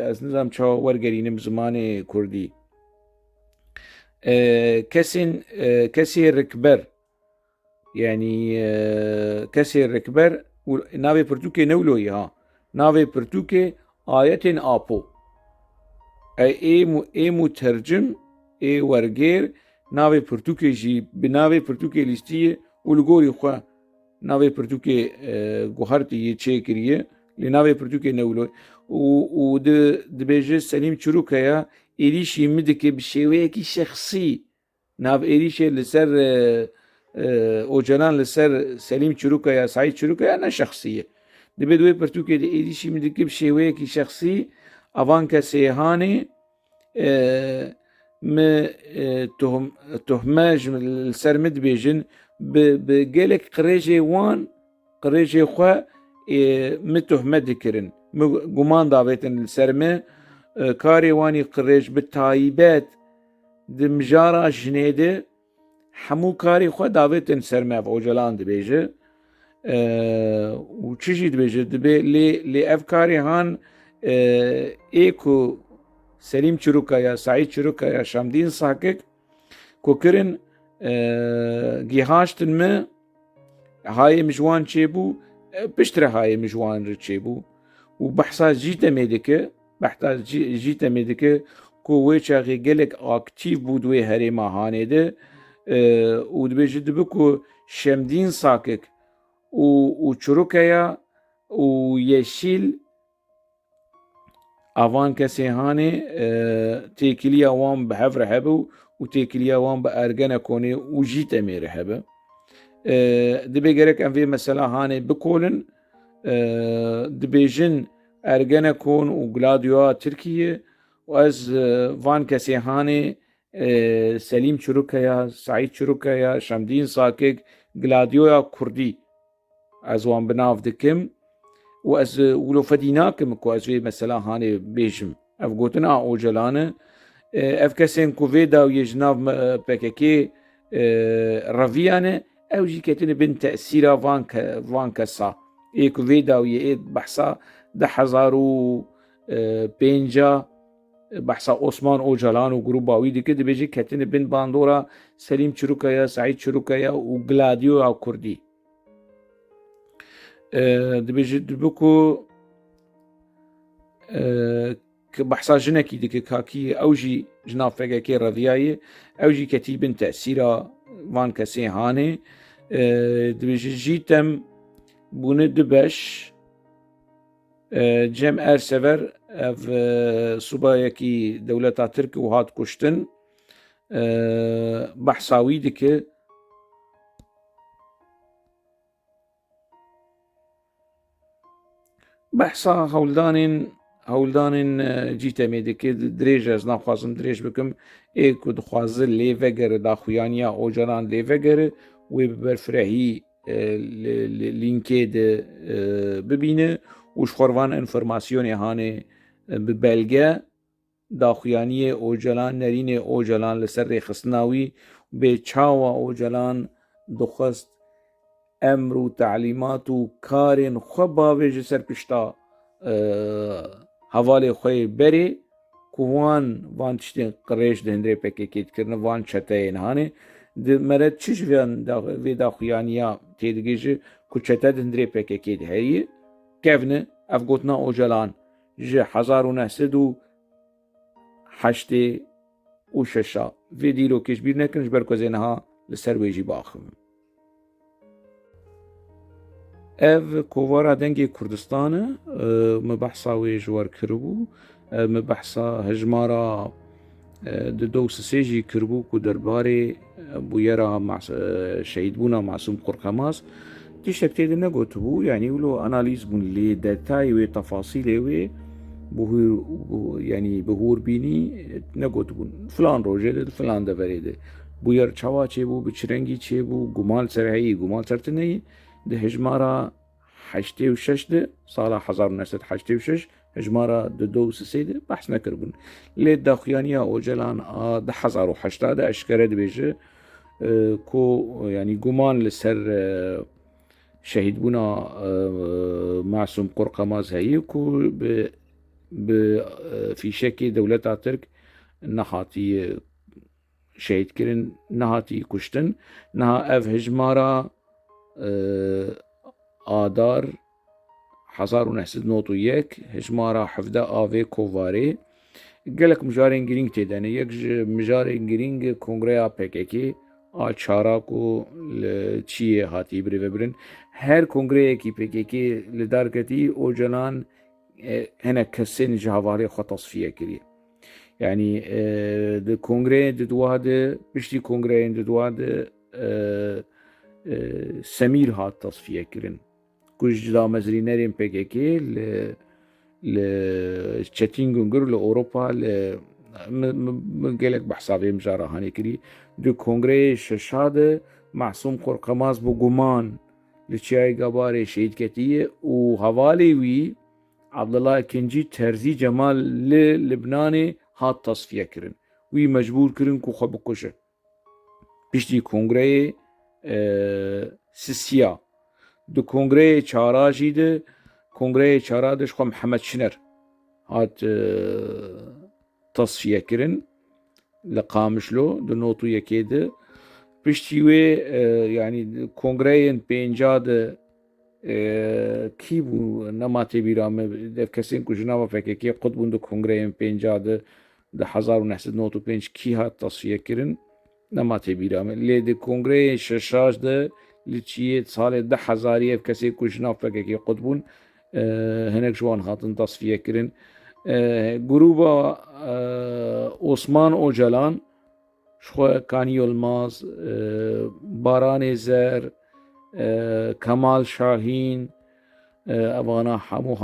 Speaker 1: از نظام چه ورگرینم زمان کردی کسی رکبر يعني كسر ركبر ناوي برتوكي نولوي ها ناوي برتوكي آية آبو اي مترجم اي ورگير ناوي برتوكي جي بناوي برتوكي لستيه ولغوري خوا ناوي برتوكي گوهرتي چه كريه لناوي برتوكي نولوي و دبيجي سليم چروكيا إليشي مدك بشيويكي شخصي ناو إليشي لسر اوجلان لسر سلیم چروکیا سعید چروکیا نه شخصیه دبی دوی پرتوکه دی ایدیشی مدکب شیوه کی شخصی اوان که سیهانی تهمج لسر مدبیجن بگلک قریجه وان قریجه خواه متهمه دکرن گمان داویتن لسر me کاری وانی قریج بتایبت دمجارا جنیده همو کاری خود داویتن سرمه و اوجلان دبیجه و چیزی دبیجه دبی لی اف کاری هان ایکو سلیم چروکیا سعید چروکیا شمدین ساکک کو کرن گیهاشتن me های مجوان چه بو پشتر های مجوان رو چه بو و بحثا جیتا میدکه کو ویچاقی گلک اکتیو بودوی هری ماهانه ده و دبیجه دبکو شمدین ساکک و چروکیا و یشیل اوان کسی هانه تیکلی اوان به هفر هبو و تیکلی اوان به ارگنه کنه و جیت میره هبه دبی گرک انوی مثلا هانه بکولن دبیجن ارگنه کن و گلادیوها ترکیه و از وان کسی هانه سلیم چروکیا سعید چروکیا شمدین ساکک گلادیویا کردی از وان بناف دکم و از ولو فدیناکم کو از وی مثلا هانه بیجم اف گوتنا اوجلانه اف کسین کو ویدا و یجناف پککی رویانه او جی کتن بن تأثیرا وان کسا ایک ویدا و یه بحثا 10,005 بحثا عثمان اوجلان و گروباوی دیگه دبیجی کتن بن باندورا سلیم چروکیا سعید چروکیا و گلادیو او کردی دبیجی دبکو بحثا جنکی دیگه کاکی اوجی جناف فگاکی رضیایی اوجی کتیبن تأثیرا وان کسی هانه دبیجی جیتم بونه دبش جم ارسفر اف صوبایکی دولتا ترک و هات کشتن بحثاوی دکه بحثا هولدانین جیتا میدکه دریج از نخوازم دریج بکم ایکو دخوازه لیوگر داخویانیا اوجران لیوگر و ببرفرهی لینکه ده ببینه وش خوروان انفرماسیونی هانه ببلگه داخویانی اوجلان نرین اوجلان لسر خصناوی به چاوا اوجلان دخست امر و تعلیمات و کارین خواباوی جسر پشتا حواله خوی بری کوان وان تشتین قریش دهندره پکیت کرن وان چته اینهانه مرد چیش وی داخویانیا تیدگیش کو چته دهندره پکیت هایی کفنه افگوتنا اوجلان جه 1908 و 6 في ديروكيش بير نكن جبر كو زينها لسر ويجي باخم اف كوفارا دنگي كردستان مبحثا وي جوار كربو مبحثا هجمارا دو سيجي كربو كو درباري بويرا مع شهيد بونا معصوم قرقماس تشتكتي دي نگوتبو يعني ولو اناليز بون لي ديتاي وي تفاصيل وي بهور يعني بهور بيني نگوتبون فلان روجه فلان دفريده بوير چاوا چيبو بچرنگي چيبو گمال سرهي گمال سرتني ده هجمارا 86 ده سالا 1986 هجمارا دو سيده بحث نكربون لي داخيانيا اوجلان ده 1080 ده اشكره دبيجه كو يعني گمان لسر شهيد بونا معصوم قرقماز هي كو في شكل دولة ترك نهاتي شهيد كرن نهاتي كشتن نها اف هجمارا آدار 1991 هجمارا حفظة آوي كوفاري قالك مجارين جرينج تيداني يك مجارين جرينج كونغريا PKK آچارا کو چیه هاتی بری وبرن هر کنگره کی PKK لدار کتی او جلان هنا كسين جهواري خو تصفيه كري يعني د كونغري د دواد بشتي كونغري د دواد سمير هات تصفيه كرن كوج دا مزرينرين PKK ل تشاتينغونغر لاوروبا من قالك بحسابي مجارة هاني كري دو كونغري ششاد معصوم قرقماز بو گمان لچای قباري شهيد كتيه و حوالي وي عبد الله اكنجي ترزي جمال لبناني هات تصفيه كرن وي مجبور كرن كو خو بكوشه بيشتي كونغري سيسيا دو كونغري چاراجي ده كونغري چارادش خو محمد شنر هات تصفيه كرن لقامشلو دو نوتو يكيده بيشتي وي يعني كونغريين بينجاد کی بو نماتی بیرامه دف کسین کو جناب PKK قطبون دو کنگره پنجاده ده 1995 کی هات تصفیه کرن نماتی بیرامه لی ده کنگره ششاش ده لچیه سال ده هزاریه کسی کو جناب PKK قطبون هنک جوان هاتن تصفیه کرن گروبا عثمان اوجلان شخو کانی الماز باران زر كمال شاهين أبانا حمو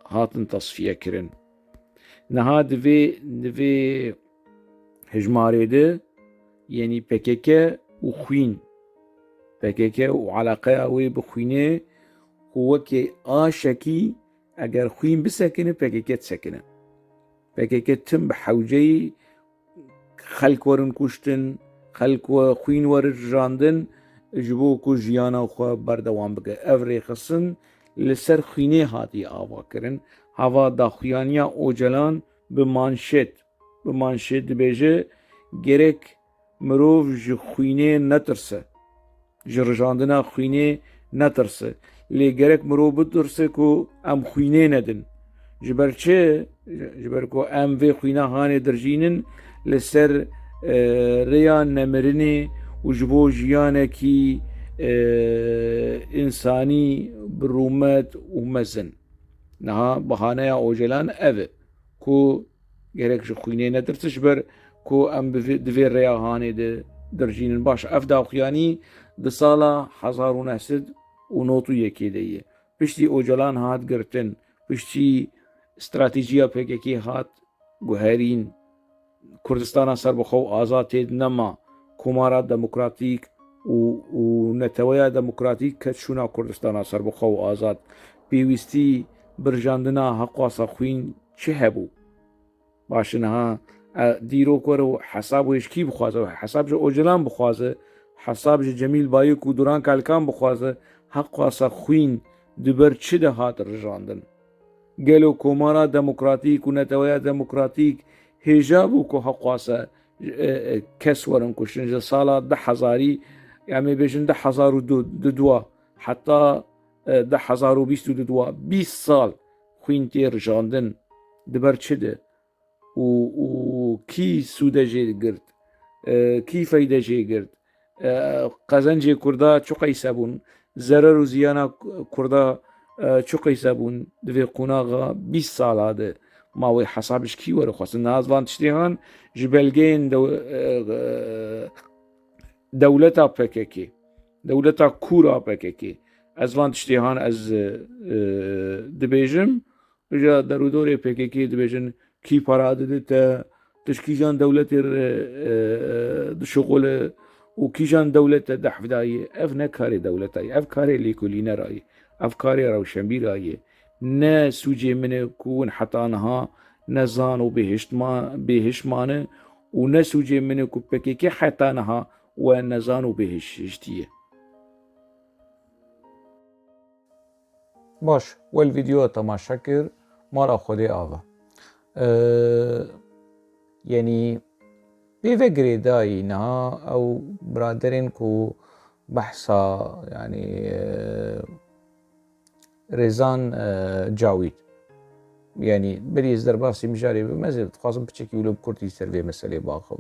Speaker 1: هاتن تصفية كرن نها دفي هجماري ده يعني PKK وخوين PKK وعلاقة اوي بخوينه هو كي آشكي اگر خوين بسكنه PKK تسكنه PKK تم بحوجي خلق ورن كشتن خلق وخوين ورن جاندن جبو کو جیانا خو بردوام بگه افری خصن لسر خینه هاتی آوا کرن هوا دا خویانیا اوجلان به مانشت بیجه گرک مروف ج خوینه نترسه جرجاندنا خوینه نترسه لی گرک مروف بترسه کو ام خوینه ندن جبر کو ام وی خوینه هانه درجینن لسر ریان نمرنه وجبو جيانكي إنساني برومات ومزن نها بهانيا اوجلان أف كو جريك شخويني نترتش بر كو أم دفير ريا هاني ده درجين باش أفدا وخياني دصالة حزار ونحسد ونوتو يكي ديه بشتي اوجلان هات قرتن بشتي استراتيجية PKK هات گوهرين كردستان سر بخو آزاد تيد نما كومارات ديمقراطيك ونتويا ديمقراطيك كتشونا كردستان سر بخو آزاد بيوستي برجاندنا حقا سخوين چه هبو باشنها ديرو كورو حساب ويشكي بخوازه حساب جو اوجلان بخوازه حساب جو جميل بايك و دوران كالكان بخوازه حقا سخوين دبر چه ده هات رجاندن گلو كومارات ديمقراطيك ونتويا ديمقراطيك هجابو كو حقا كس ورن كشن سالا ده هزاري يعني بيجن ده هزار دوا حتى ده هزار وبيست دوا 20 سال خوين تير جاندن دبر چده و کی سوده جی گرد کی فایده جی گرد قزنج کردا چو قیسه بون ضرر و زیانا کردا چو قیسه بون دوی قناغا 20 سال ده ماوی حسابش کی وره خواستن نازوان تشتیهان جبلگین دولتا پککی دولتا کورا پککی از وان تشتیهان از دبیجم جا درودور پککی دبیجن کی پاراده ده تشکیجان دولت شغل و کیجان دولت دحفدایی اف نکاری دولتایی اف کاری لیکولینه رایی اف کاری روشنبی رایی نه سوجه منه کون حتی نها نزان و بهشمانه و نه سوجه منه کو پککی حتی نها و نزان و بهشتیه باش والفيديو تماشا كر مارا خودي آوا يعني بفكري داي نها او برادرين كو بحثا يعني ريزان جاويد يعني بريز درباسي مجاري بمزل تخاصم بچكي ولو بكورتي سرفي مسألة باخم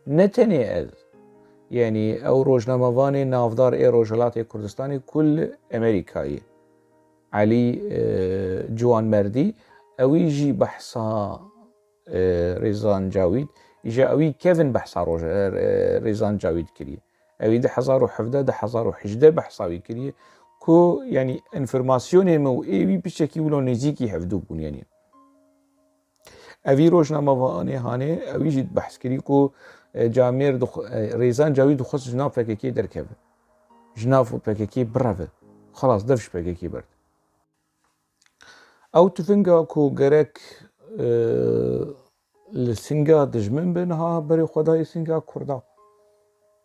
Speaker 1: نتني از يعني او روجنامواني نافدار اي روجلاتي كردستاني كل امريكاي علي جوان مردي او يجي بحثا ريزان جاويد يجي اوي كيفن بحثا ريزان جاويد كريه اوي 2017 2018 بحثاوي كريه كو يعني انفرماسيون مو ايوي بشكل ولو نزيكي حفدو بون يعني اوي روجنامه هاني اوي جيت بحث كري كو جامير ريزان جاويد خص جناب فككي دركبه جناب فككي برافه خلاص دفش فككي برد او تفنگا كو گرك لسنگا دجمن بنها بري خدای سنگا کردا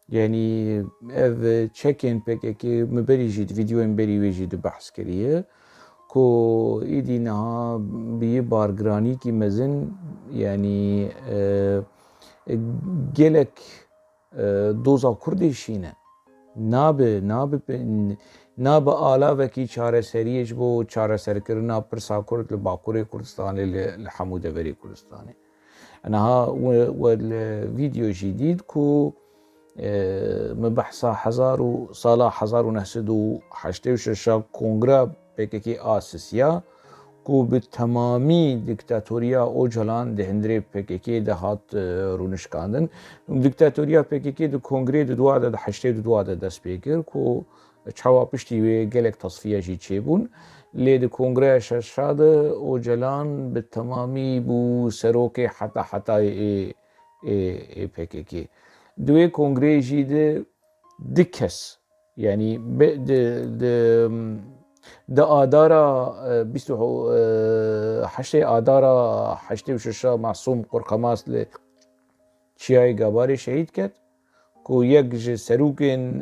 Speaker 1: يعني اف تشيكين بككي مبري جيت فيديو مبري ويجيت بحث كريه كو ايدي نها بي بارگراني كي مزن يعني گلك دوزا كردي شينه ناب آلا وکی چاره سریش بو چاره سرکرنا پرسا کرد لباکوری کردستانی لحمود وری کردستانی انها والفيديو جديد كو مبحثا صالة 1986 كونغرا بككي آسيسيا كو بالتمامي ديكتاتوريا اوجلان دهندري بككي دهات رونشكاندن ديكتاتوريا بككي دو كونغري دو دواده ده حشتي دو دواده ده سبيكر كو چاوا پشتی وی گلک تصفیه جی چیبون لید کنگره ششاد اوجلان به تمامی بو سروک حتی ای پککی دوی کنگره جی ده دکس یعنی ده آدارا 28 آدارا 86 معصوم قرقماس ل چیای گاباری شهید کرد کو یک ج سروکن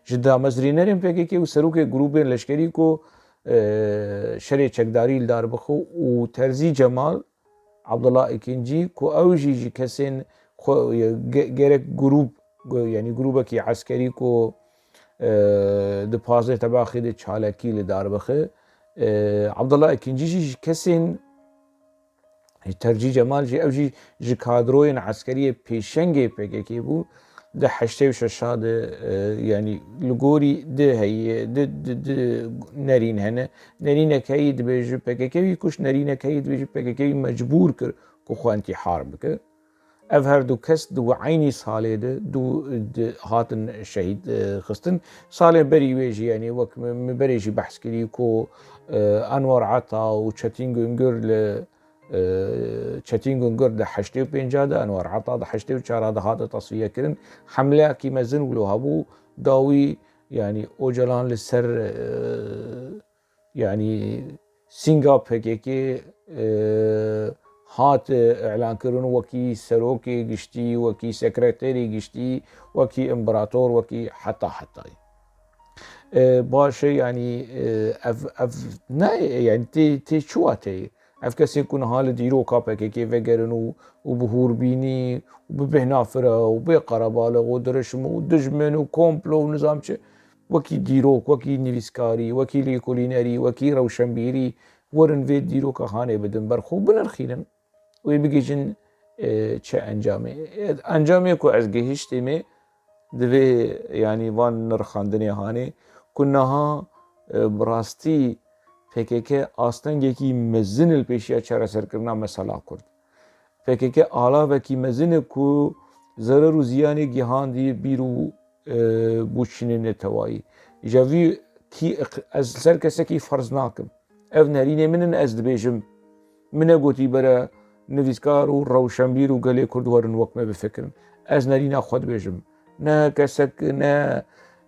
Speaker 1: جدا مزرینرین پککی و سروک گروپ لشکری کو شری چکداری دار بخو و ترزی جمال عبدالله اکنجی کو اوجی کسین گرک گروپ یعنی گروپ کی عسکری کو د پازه تباخی د چالکی لدار بخه عبدالله اکنجی کسین ترجی جمال جی اوجی جی کادروین عسکری پیشنگ پککی بو ده 86 يعني لغوري ده هي ده نرين هنا نرين كيد بيجي بككي كوش نرين كيد بيجي بككي مجبور كر كو خوانتي حرب كر افهر دو كس دو عيني صالي دو هاتن شهيد خستن صالي بري ويجي يعني وك مبريجي بحث كري كو انور عطا و چتينگونگر چتینگونگر ده 85 ده انوار عطا ده 84 ده هذا تصفيه كرن حمله كي مزن ولو هبو داوي يعني اوجلان لسر يعني سينغا بككي هات اعلان كرن وكي سروكي گشتي وكي سكرتيري گشتي وكي امبراطور وكي حتى باشه يعني اف يعني تي شواتي اف کسی کن حال دیرو کاپه که وگرن و بهور بینی و ببهنافره و بقرباله و درشم و دجمن و کمپلو و نظام چه وکی دیروک وکی نویسکاری وکی لیکولینری وکی روشنبیری ورن وید دیروک خانه بدن برخو بنرخیرن و بگیجن چه انجامی که از گهشتی می دوی یعنی وان نرخاندنی هانی کنها براستی PKK astengekî mezin li pêşiya çareserkirina mesela Kurd. PKK alavekî mezin e ku zerer û ziyanê gihandî bîr û bû Çînê netewayî. Ji vî ez ser kesekî ferz nakim. Ev nerînê min in ez dibêjim min e gotî bere nivîskar û rewşenbîr û gelê Kurd werin wek me bifikirin. Ez nerîna xwe dibêjim. Ne kesek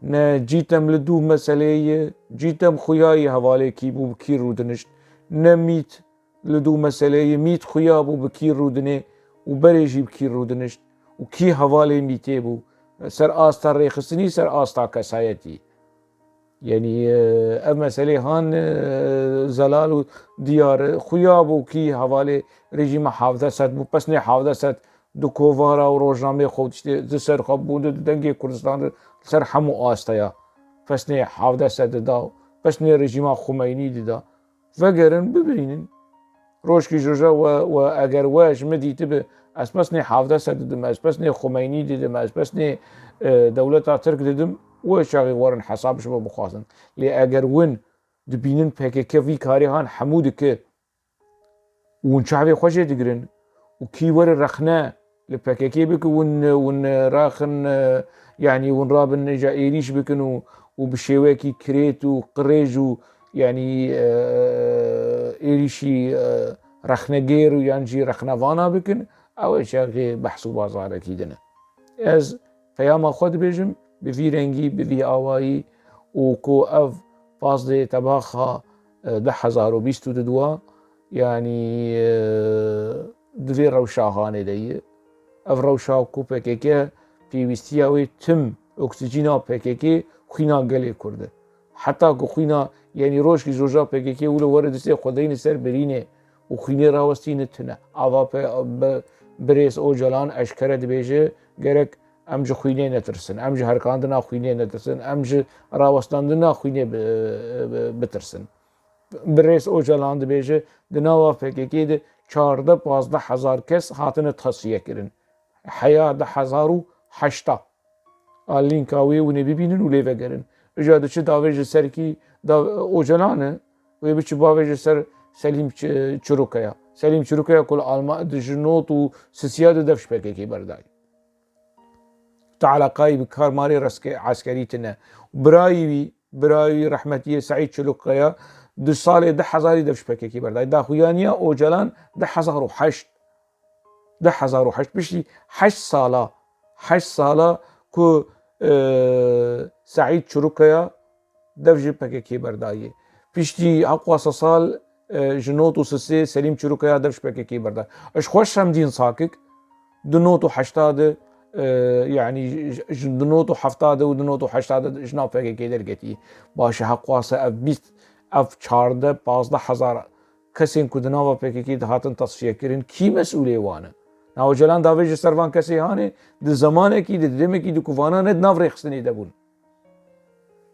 Speaker 1: ne cîtem li dû meseleyê cîtem xuyayê hevalê kî bû bi kî rûdinişt ne mît li dû meseleyê mît xuya bû bi kî rûdinê û berê jî bi kî rûdinişt û kî hevalê mîtê bû ser asta rêxistinî ser asta kesayetî. Yani ev meselê han zelal û diyar xuya bû kî hevalê rejîma 17 sed bû pesnê 17 sed di kovara û rojnamê xwe di ser xwe bû di dengê Kurdistanê ser hemû astaya pesnê 17 sed dida pesnê rejîma Xwemeynî dida vegerin bibînin rojkî ji roja we eger we ji min dîtibe ez pesnê 17 sed didim ez pesnê Xwemeynî didim ez pesnê dewleta Tirk didim wê çaxê werin hesab ji me bixwazin lê eger win dibînin PKK vî karî han hemû dike û hûn çavê xwe jê digirin û kî were rexne li PKK bike hûn raxin yani hûn rabin neca êrîş bikin û bi şêwekî kirêt û qirêj û yani êrîşî rexnegêr û yan jî rexnevana bikin ew ê çaxê behs û bazarekî din e. Ez peyama xwe dibêjim bi vî rengî bi vî awayî û ku ev fazlê tebaxa 2022 yani divê rewşa hanê de ye ev rewşa ku PKK pêwîstiya wê tim oksîjîna PKK xwîna gelê Kurd e. Heta ku xwîna yani rojkî ji roja PKK wilo were distê xwedeyîne ser birînê û xwînê rawestîne tune ava Birêz Ocalan eşkere dibêje gerek em ji xwînê netirsin em ji herkandina xwînê netirsin em ji rawestandina xwînê bitirsin. Birêz Ocalan dibêje di nava PKK de 14-15 hezar kes hatine tasfiye kirin heya 2008 a lînka wê hûn ê bibînin û lê vegerin îja diçe davê ji serkî Ocalan e wê biçe bavê ji ser Selîm Çirûkaya Selîm Çirûkaya ku li ji not û sisiya de dev ji PKK berdayî te eleqayî bi karmarê eskerî tune birayî wî rehmetiyê Seîd Çirûkaya di salê 2000 dev ji PKK berdayî daxuyaniya Ocalan 2008 piştî 8 sala ku Seîd Çirûkaya dev ji PKK berdayî piştî heqwasa sal ji not û sisê Selîm Çirûkaya dev ji PKK berdayî eş xweş şemdîn sakik di not û heştadê yani di not û heftadê û di not û heştadê ji nav PKK dergetî baş e heqwasa ev 14-15 hezar kesên ku di nava PKK de hatin tasfiye kirin kî mesûlê wan e? Ocalan davê ji ser van kesê hanê di zamanekî di demekî di ku vanan ne di nav rêxistinê de bûn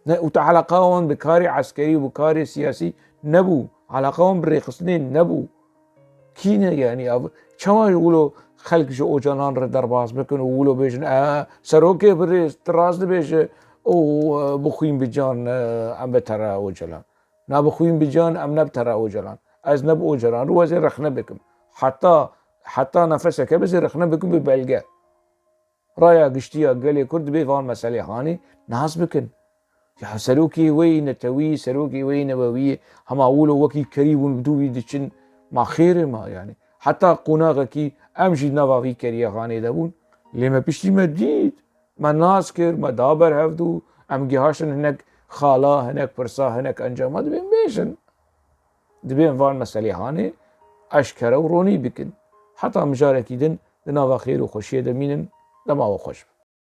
Speaker 1: û te eleqa wan bi karê eskerî û bi karê siyasî nebû eleqa wan bi rêxistinê nebû kî ne yani çawa wilo xelk ji Ocalan re derbas bikin û wilo bêjin serokê birêz tu rast dibêje û bixwîn bi can em betera Ocalan na bixwîn bi can em nebitera Ocalan ez ne bi Ocalan rû ez ê rexne bikim heta nefeseke ez ê rexne bikim bi belge raya giştiya gelê Kurd dibê van meselê hanê nas bikin ya serokê wê netewî serokê wê newewî hema wilo wekî kerî bûn bi dû wî diçin ma xêrê ma yani heta qonaxekî em jî nava vî keriya hanê de bûn lê me piştî me dît me nas kir me da berhevdû em gihaşin hinek xala hinek pirsa hinek encama dibên bêjin dibên van meselê hanê eşkere û ronî bikin heta mijarekî din di nava xêr û xweşiyê de mînin dema we xweş